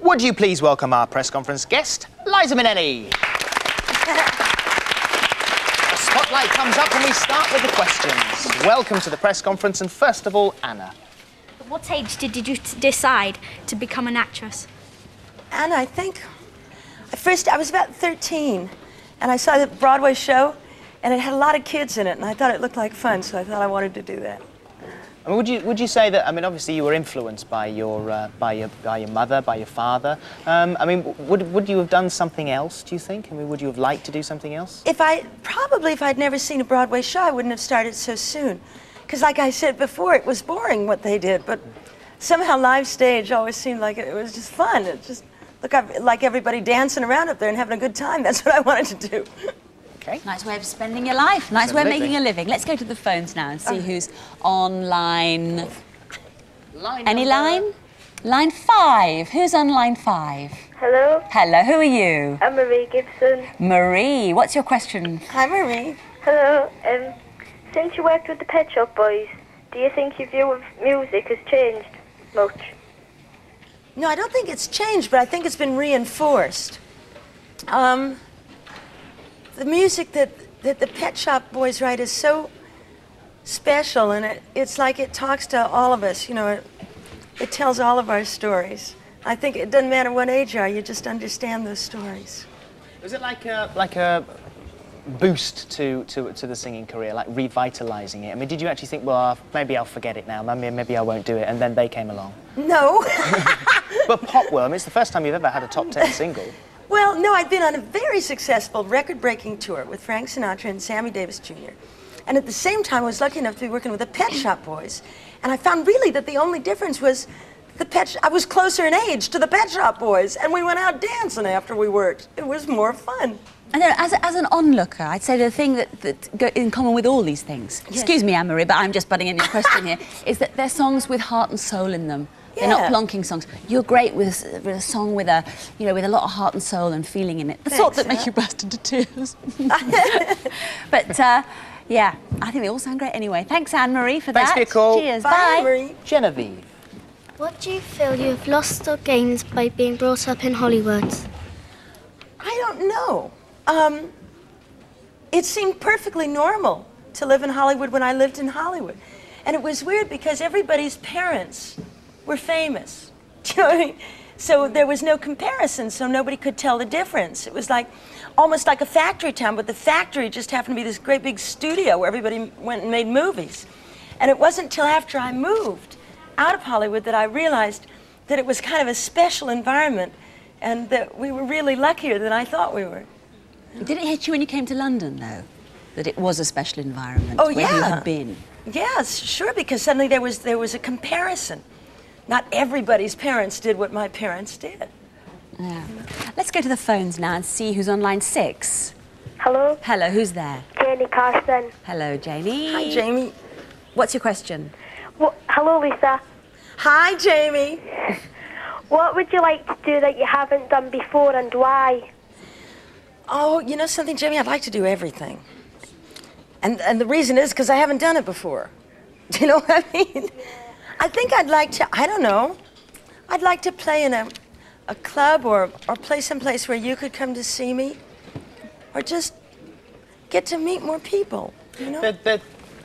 Would you please welcome our press conference guest, Liza Minelli? The spotlight comes up and we start with the questions. Welcome to the press conference, and first of all, Anna. At what age did you decide to become an actress? Anna, I think, at first I was about 13, and I saw the Broadway show, and it had a lot of kids in it, and I thought it looked like fun, so I thought I wanted to do that. I mean, would you say that? I mean, obviously you were influenced by your mother, by your father. I mean, would you have done something else? Do you think? I mean, would you have liked to do something else? If I'd never seen a Broadway show, I wouldn't have started so soon, because like I said before, it was boring what they did, but somehow live stage always seemed like it was just fun. It just looked like everybody dancing around up there and having a good time. That's what I wanted to do. Okay. Nice way of spending your life. Nice way of making a living. Let's go to the phones now and see who's on line... Any line? Line 5. Who's on line 5? Hello. Hello, who are you? I'm Marie Gibson. Marie, what's your question? Hi, Marie. Hello. Since you worked with the Pet Shop Boys, do you think your view of music has changed much? No, I don't think it's changed, but I think it's been reinforced. The music that the Pet Shop Boys write is so special, and it's like it talks to all of us, you know, it tells all of our stories. I think it doesn't matter what age you are, you just understand those stories. Was it like a boost to the singing career, like revitalizing it? I mean, did you actually think, well, maybe I'll forget it now, maybe I won't do it, and then they came along? No. But Popworm, I mean, it's the first time you've ever had a top 10 single. Well, no, I'd been on a very successful record-breaking tour with Frank Sinatra and Sammy Davis Jr. And at the same time, I was lucky enough to be working with the Pet Shop Boys. And I found really that the only difference was I was closer in age to the Pet Shop Boys, and we went out dancing after we worked. It was more fun. And then, as an onlooker, I'd say the thing that go in common with all these things, yes. Excuse me, Anne-Marie, but I'm just butting in your question here, is that they're songs with heart and soul in them. They're not plonking songs. You're great with a song with a lot of heart and soul and feeling in it. The sort that make you burst into tears. But yeah, I think they all sound great anyway. Thanks, Anne-Marie, for Thanks that. for your call. Cheers. Bye, Bye. Marie. Genevieve. What do you feel you have lost or gained by being brought up in Hollywood? I don't know. It seemed perfectly normal to live in Hollywood when I lived in Hollywood. And it was weird because everybody's parents were famous. Do you know what I mean? So there was no comparison, so nobody could tell the difference. It was like almost like a factory town, but the factory just happened to be this great big studio where everybody went and made movies. And it wasn't until after I moved out of Hollywood that I realized that it was kind of a special environment and that we were really luckier than I thought we were. Did it hit you when you came to London, though, that it was a special environment Oh, where you had been? Yes, sure, because suddenly there was a comparison. Not everybody's parents did what my parents did. Yeah. Let's go to the phones now and see who's on line 6. Hello. Hello, who's there? Janie Carson. Hello, Janie. Hi, Jamie. What's your question? Hello, Lisa. Hi, Jamie. What would you like to do that you haven't done before, and why? Oh, you know something, Jamie? I'd like to do everything. And the reason is because I haven't done it before. Do you know what I mean? I think I'd like to, I don't know, I'd like to play in a club or play someplace where you could come to see me, or just get to meet more people, you know?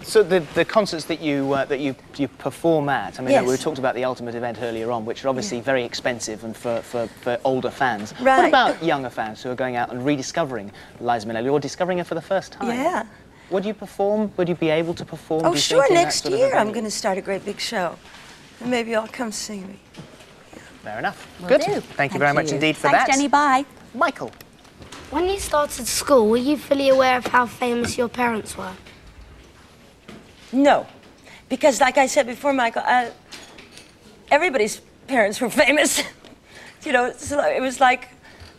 So the concerts that you perform at, I mean, Yes. we talked about the Ultimate event earlier on, which are obviously very expensive and for older fans. Right. What about younger fans who are going out and rediscovering Liza Minelli or discovering her for the first time? Yeah. Would you perform? Would you be able to perform? Oh, do you sure, think, in that next sort of year I'm venue? going to start a great big show. And maybe you'll come see me. Fair enough. Will Good. do. Thank you very much indeed for Thanks, that. Jenny. Bye. Michael. When you started school, were you fully aware of how famous your parents were? No, because like I said before, Michael, everybody's parents were famous. You know, so it was like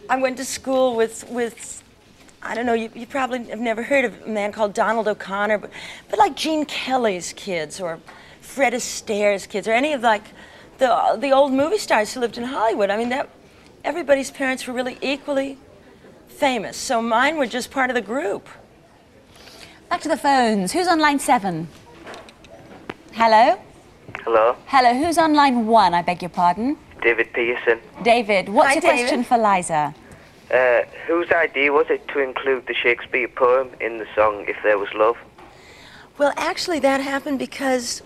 I went to school with I don't know, you probably have never heard of a man called Donald O'Connor, but like Gene Kelly's kids or Fred Astaire's kids or any of like the old movie stars who lived in Hollywood. I mean, everybody's parents were really equally famous, so mine were just part of the group. Back to the phones. Who's on line 7? Hello? Hello, Hello, who's on line 1, I beg your pardon? David Pearson. David, what's Hi, your David. question for Liza? Whose idea was it to include the Shakespeare poem in the song If There Was Love? Well, actually, that happened because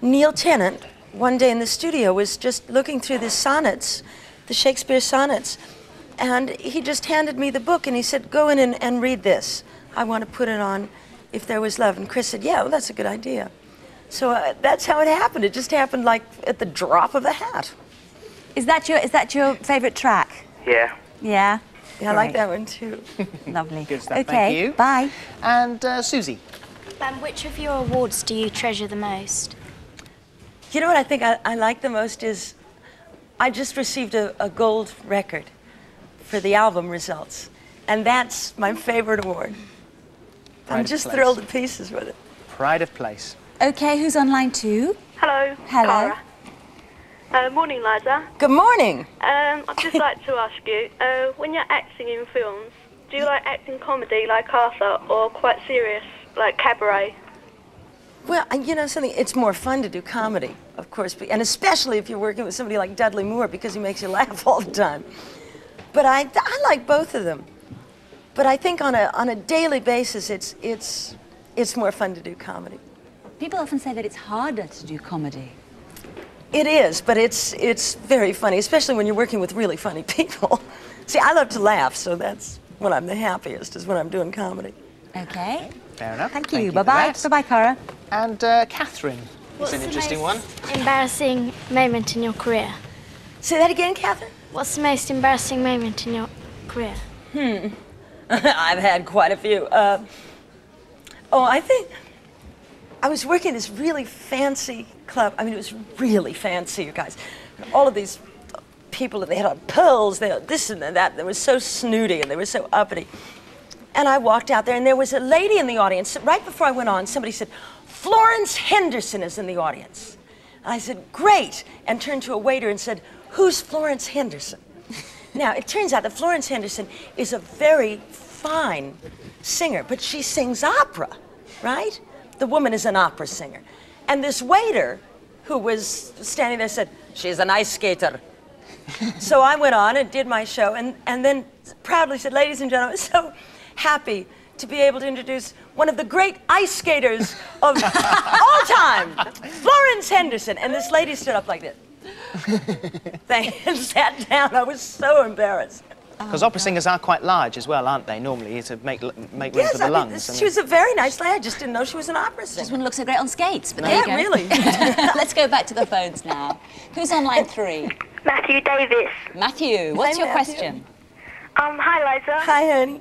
Neil Tennant, one day in the studio, was just looking through the sonnets, the Shakespeare sonnets, and he just handed me the book and he said, go in and read this. I want to put it on If There Was Love. And Chris said, yeah, well, that's a good idea. So that's how it happened. It just happened like at the drop of a hat. Is that your favourite track? Yeah. Yeah? Yeah, I like Great. that one too. Lovely. Good stuff, Okay, thank you. bye. And Susie. Which of your awards do you treasure the most? You know what I think I like the most is I just received a gold record for the album results. And that's my favorite award. Pride I'm of just place. thrilled to pieces with it. Pride of place. Okay, who's on line 2? Hello. Hello. Cara. Morning, Liza. Good morning. I'd just like to ask you, when you're acting in films, do you like acting comedy like Arthur or quite serious like Cabaret? Well, you know something, it's more fun to do comedy, of course, and especially if you're working with somebody like Dudley Moore because he makes you laugh all the time. But I like both of them. But I think on a daily basis, it's more fun to do comedy. People often say that it's harder to do comedy. It is, but it's very funny, especially when you're working with really funny people. See, I love to laugh, so that's when I'm the happiest, is when I'm doing comedy. Okay. Fair enough. Thank you. for Bye-bye. that. Bye-bye, Cara. And Catherine. It's an interesting one. Embarrassing moment in your career? Say that again, Catherine? What's the most embarrassing moment in your career? I've had quite a few. I think I was working at this really fancy club. I mean, it was really fancy, you guys. All of these people, they had on pearls, they had this and that. They were so snooty and they were so uppity. And I walked out there, and there was a lady in the audience. Right before I went on, somebody said, Florence Henderson is in the audience. And I said, great, and turned to a waiter and said, who's Florence Henderson? Now, it turns out that Florence Henderson is a very fine singer, but she sings opera, right? The woman is an opera singer. And this waiter who was standing there said, she's an ice skater. So I went on and did my show, and then proudly said, ladies and gentlemen, so happy to be able to introduce one of the great ice skaters of all time, Florence Henderson. And this lady stood up like this. And sat down. I was so embarrassed. Because opera singers are quite large as well, aren't they, normally, to make room Yes, for the I mean, lungs. she was a very nice lady. I just didn't know she was an opera Just singer. wouldn't look so great on skates, but Yeah, there you go. really. Let's go back to the phones now. Who's on line 3? Matthew Davis. Matthew, what's Hi, your Matthew. question? Hi, Liza. Hi, honey.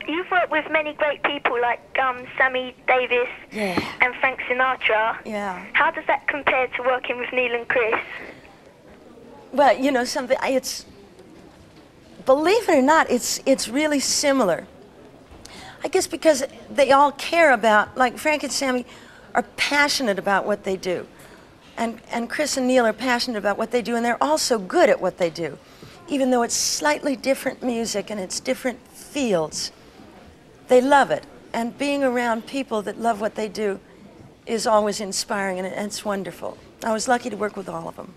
You've worked with many great people like Sammy Davis and Frank Sinatra. Yeah. How does that compare to working with Neil and Chris? Well, you know something, believe it or not, it's really similar. I guess because they all care about, like Frank and Sammy are passionate about what they do. And Chris and Neil are passionate about what they do, and they're also good at what they do. Even though it's slightly different music and it's different fields, they love it. And being around people that love what they do is always inspiring, and it's wonderful. I was lucky to work with all of them.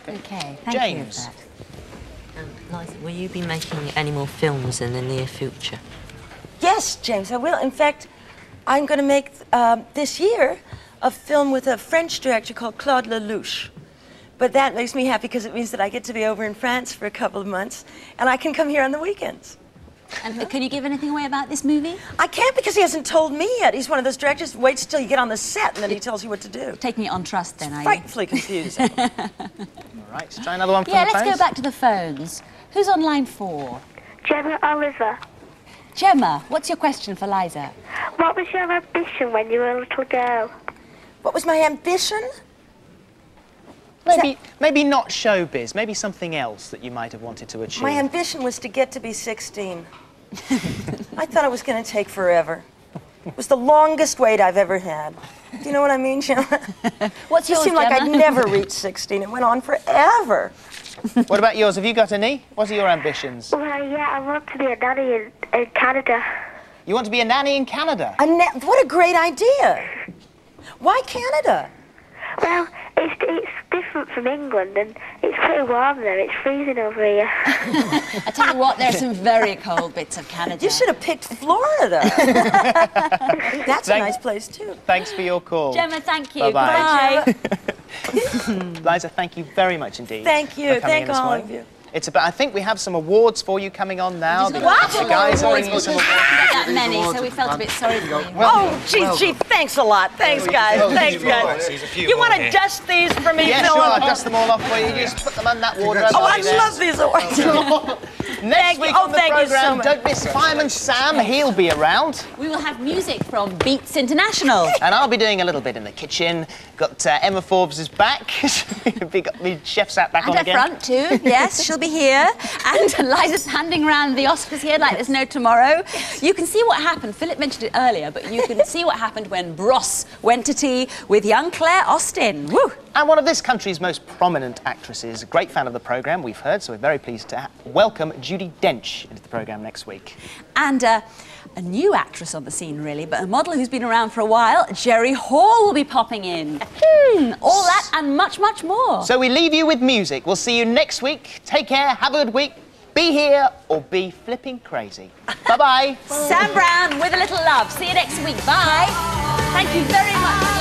Okay, thank James. you for that. Liza, will you be making any more films in the near future? Yes, James, I will. In fact, I'm going to make this year a film with a French director called Claude Lelouch. But that makes me happy because it means that I get to be over in France for a couple of months, and I can come here on the weekends. And can you give anything away about this movie? I can't because he hasn't told me yet. He's one of those directors who waits till you get on the set and then he tells you what to do. Taking it on trust then, are you? Frightfully confusing. All right, let's try another one from Yeah, the let's phones. go back to the phones. Who's on line 4? Gemma Oliver. Gemma, what's your question for Liza? What was your ambition when you were a little girl? What was my ambition? Maybe not showbiz, maybe something else that you might have wanted to achieve. My ambition was to get to be 16. I thought it was going to take forever. It was the longest wait I've ever had. Do you know what I mean, Gemma? What's It yours, seemed like Gemma? I'd never reach 16. It went on forever. What about yours? Have you got any? What are your ambitions? Well, yeah, I want to be a nanny in Canada. You want to be a nanny in Canada? What a great idea. Why Canada? Well, It's different from England, and it's pretty warm there. It's freezing over here. I tell you what, there are some very cold bits of Canada. You should have picked Florida. That's a nice place too. Thanks for your call. Gemma, thank you. Bye-bye. Bye. Liza, thank you very much indeed. Thank you. for coming Thank in this all morning. of you. It's about. I think we have some awards for you coming on now. The What? guys are bringing you some awards. That many, so we felt a bit sorry for you. Oh, gee, thanks a lot. Thanks, guys. Thanks, guys. You want to dust these for me, Yeah, Philip? sure. I'll dust them all off for you. You just put them on that wardrobe. Oh, I love these awards. Next week on the thank you so programme, much. don't miss Fireman Sam. He'll be around. We will have music from Beats International. And I'll be doing a little bit in the kitchen. Got Emma Forbes is back. We got the chef's hat back And on her again. front too, yes, she'll be here. And Liza's handing around the Oscars here like there's no tomorrow. You can see what happened, Philip mentioned it earlier, but you can see what happened when Bros went to tea with young Claire Austin. Woo! And one of this country's most prominent actresses, a great fan of the programme, we've heard, so we're very pleased to welcome Judi Dench into the programme next week. And a new actress on the scene, really, but a model who's been around for a while, Jerry Hall, will be popping in. All that and much, much more. So we leave you with music. We'll see you next week. Take care, have a good week. Be here or be flipping crazy. Bye-bye. Sam Brown with a little love. See you next week. Bye. Thank you very much.